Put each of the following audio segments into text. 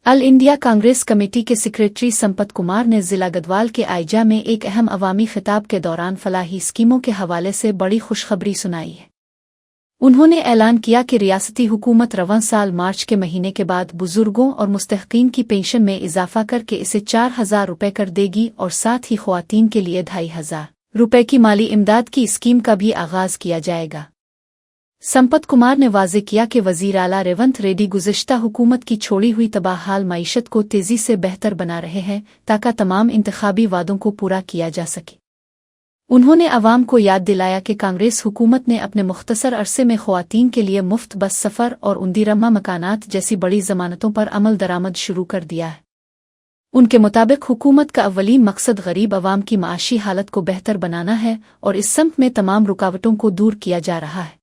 All India Congress committee के secretary Sampat Kumar ने जिला गढ़वाल के आइजा में एक अहम अवामी खिताब के दौरान फलाही स्कीमों के हवाले से बड़ी खुशखबरी सुनाई है। उन्होंने ऐलान किया कि रियासती हुकूमत रवां साल मार्च के महीने के बाद बुजुर्गों और मुस्तहकीन की पेंशन में इजाफा करके इसे 4,000 रुपये कर देगी और साथ ही ख्वातीन के लिए 2,500 रुपये की माली इमदाद की स्कीम का भी आगाज किया जाएगा। संपत कुमार ने वाज़ेह किया कि वज़ीर आला रेवंत रेड्डी गुज़िश्ता हुकूमत की छोड़ी हुई तबाहाल मईशत को तेज़ी से बेहतर बना रहे हैं ताकि तमाम इंतखाबी वादों को पूरा किया जा सके। उन्होंने अवाम को याद दिलाया कि कांग्रेस हुकूमत ने अपने मुख्तसर अरसे में ख्वातीन के लिए मुफ्त बस सफ़र और उंदीरम्मा मकानात जैसी बड़ी ज़मानतों पर अमल दरामद शुरू कर दिया है। उनके मुताबिक हुकूमत का अव्वलीन मकसद गरीब अवाम की माशी हालत को बेहतर बनाना है और इस सम्त में तमाम रुकावटों को दूर किया जा रहा है।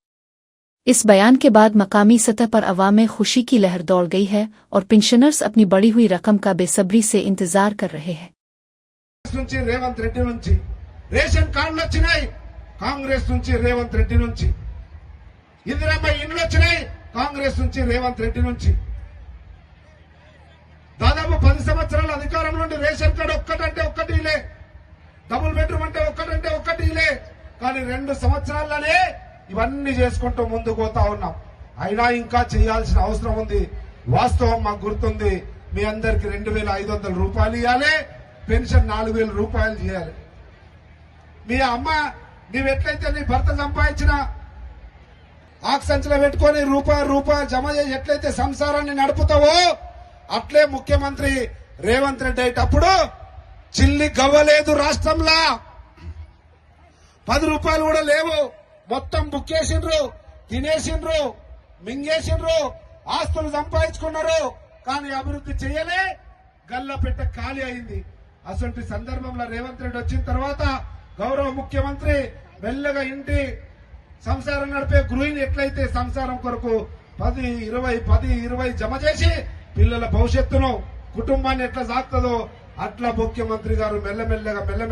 इस बयान के बाद मकामी सतह पर अवाम में खुशी की लहर दौड़ गई है और पेंशनर्स अपनी बढ़ी हुई रकम का बेसब्री से इंतजार कर रहे हैं। రేవంత్ రెడ్డి నుంచి రేషన్ కార్డులు వచ్చినాయి, కాంగ్రెస్ నుంచి రేవంత్ రెడ్డి నుంచి ఇందిరమ్మ ఇండ్లు వచ్చినాయి, కాంగ్రెస్ నుంచి రేవంత్ రెడ్డి నుంచి దాదాపు 10 సంవత్సరాల అధికారం నుండి రేషన్ కార్డు ఒక్కటంటే ఒక్కటి ఇలే, డబుల్ బెడ్రూమ్ అంటే ఒక్కటంటే ఒక్కటి ఇలే, కానీ 2 సంవత్సరాలనే ఇవన్నీ చేసుకుంటూ ముందుకు పోతా ఉన్నాం। అయినా ఇంకా చేయాల్సిన అవసరం ఉంది। వాస్తవం మాకు గుర్తుంది, మీ అందరికి 2,500 రూపాయలు ఇవ్వాలి, పెన్షన్ 4,000 రూపాయలు చేయాలి। మీ అమ్మ నీవెట్లయితే నీ భర్త సంపాదించిన ఆక్సంచులో పెట్టుకొని రూపాయి జమ చేసి ఎట్లయితే సంసారాన్ని నడుపుతావో అట్లే ముఖ్యమంత్రి రేవంత్ రెడ్డి అయ్యేటప్పుడు చిల్లి గవ్వలేదు, రాష్ట్రంలో 10 రూపాయలు కూడా లేవు, మొత్తం బుక్కేసిండ్రు, తినేసిండ్రు, మింగేసిండ్రు, ఆస్తులు సంపాదించుకున్నారు, కానీ అభివృద్ధి చేయలే, గల్లపెట్ట ఖాళీ అయింది। అసలు సందర్భంలో రేవంత్ రెడ్డి వచ్చిన తర్వాత గౌరవ ముఖ్యమంత్రి మెల్లగా ఇంటి సంసారం నడిపే గృహిణి ఎట్లయితే సంసారం కొరకు 10-20 జమ చేసి పిల్లల భవిష్యత్తును కుటుంబాన్ని ఎట్లా సాగుతుందో అట్లా ముఖ్యమంత్రి గారు మెల్లమెల్లగా